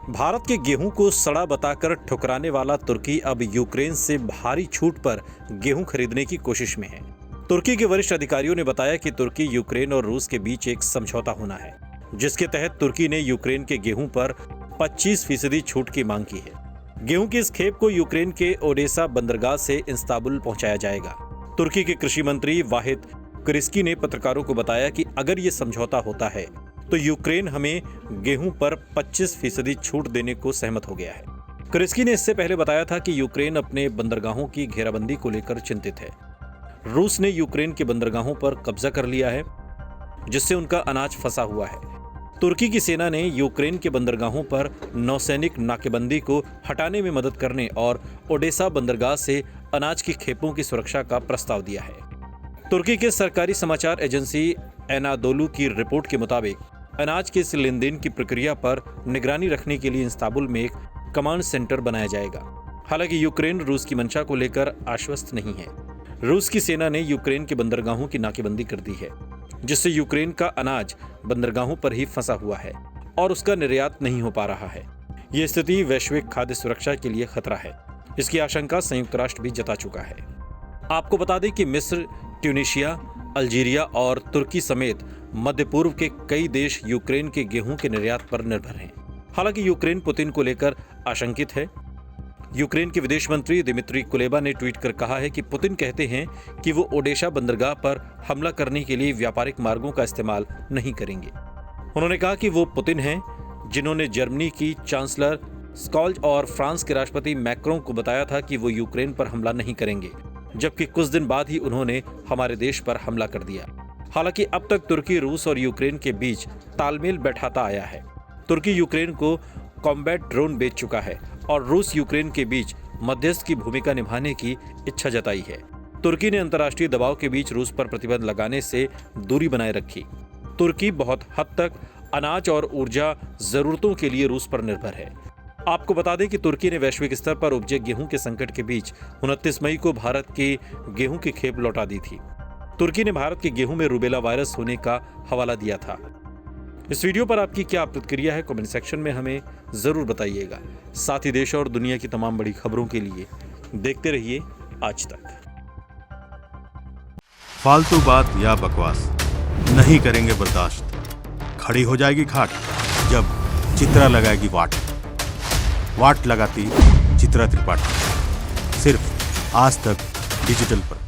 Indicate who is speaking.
Speaker 1: भारत के गेहूं को सड़ा बताकर ठुकराने वाला तुर्की अब यूक्रेन से भारी छूट पर गेहूं खरीदने की कोशिश में है। तुर्की के वरिष्ठ अधिकारियों ने बताया कि तुर्की, यूक्रेन और रूस के बीच एक समझौता होना है, जिसके तहत तुर्की ने यूक्रेन के गेहूं पर 25% छूट की मांग की है। गेहूं की इस खेप को यूक्रेन के ओडेसा बंदरगाह से इस्तांबुल पहुंचाया जाएगा। तुर्की के कृषि मंत्री वाहिद क्रिस्की ने पत्रकारों को बताया कि अगर ये समझौता होता है तो यूक्रेन हमें गेहूं पर 25% छूट देने को सहमत हो गया है। क्रिस्की ने इससे पहले बताया था कि यूक्रेन अपने बंदरगाहों की घेराबंदी को लेकर चिंतित है। रूस ने यूक्रेन के बंदरगाहों पर कब्जा कर लिया है, जिससे उनका अनाज फंसा हुआ है। तुर्की की सेना ने यूक्रेन के बंदरगाहों पर नौसैनिक नाकेबंदी को हटाने में मदद करने और ओडेसा बंदरगाह से अनाज की खेपों की सुरक्षा का प्रस्ताव दिया है। तुर्की के सरकारी समाचार एजेंसी एनादोलू की रिपोर्ट के मुताबिक अनाज के इस लेन देन की प्रक्रिया पर निगरानी रखने के लिए इस्तांबुल में एक कमांड सेंटर बनाया जाएगा। हालांकि यूक्रेन रूस की मंशा को लेकर आश्वस्त नहीं है। रूस की सेना ने यूक्रेन के बंदरगाहों की नाकेबंदी कर दी है, जिससे यूक्रेन का अनाज बंदरगाहों पर ही फंसा हुआ है और उसका निर्यात नहीं हो पा रहा है। ये स्थिति वैश्विक खाद्य सुरक्षा के लिए खतरा है। इसकी आशंका संयुक्त राष्ट्र भी जता चुका है। आपको बता दें कि मिस्र, ट्यूनीशिया, अल्जीरिया और तुर्की समेत मध्य पूर्व के कई देश यूक्रेन के गेहूं के निर्यात पर निर्भर हैं। हालांकि यूक्रेन पुतिन को लेकर आशंकित है। यूक्रेन के विदेश मंत्री दिमित्री कुलेबा ने ट्वीट कर कहा है कि पुतिन कहते हैं कि वो ओडेशा बंदरगाह पर हमला करने के लिए व्यापारिक मार्गों का इस्तेमाल नहीं करेंगे। उन्होंने कहा कि वो पुतिन हैं जिन्होंने जर्मनी की चांसलर स्कॉल्ज और फ्रांस के राष्ट्रपति मैक्रों को बताया था कि वो यूक्रेन पर हमला नहीं करेंगे, जबकि कुछ दिन बाद ही उन्होंने हमारे देश पर हमला कर दिया। हालांकि अब तक तुर्की, रूस और यूक्रेन के बीच तालमेल बैठाता आया है। तुर्की यूक्रेन को कॉम्बैट ड्रोन बेच चुका है और रूस यूक्रेन के बीच मध्यस्थ की भूमिका निभाने की इच्छा जताई है। तुर्की ने अंतर्राष्ट्रीय दबाव के बीच रूस पर प्रतिबंध लगाने से दूरी बनाए रखी। तुर्की बहुत हद तक अनाज और ऊर्जा जरूरतों के लिए रूस पर निर्भर है। आपको बता दें कि तुर्की ने वैश्विक स्तर पर उपजे गेहूं के संकट के बीच 29 मई को भारत के गेहूं की खेप लौटा दी थी। तुर्की ने भारत के गेहूं में रूबेला वायरस होने का हवाला दिया था। इस वीडियो पर आपकी क्या प्रतिक्रिया है, कमेंट सेक्शन में हमें जरूर बताइएगा। साथ ही देश और दुनिया की तमाम बड़ी खबरों के लिए देखते रहिए आज तक।
Speaker 2: फालतू बात या बकवास नहीं करेंगे बर्दाश्त। खड़ी हो जाएगी खाट जब चित्रा लगाएगी वाट। वाट लगाती चित्रा त्रिपाठी। सिर्फ आज तक डिजिटल पर।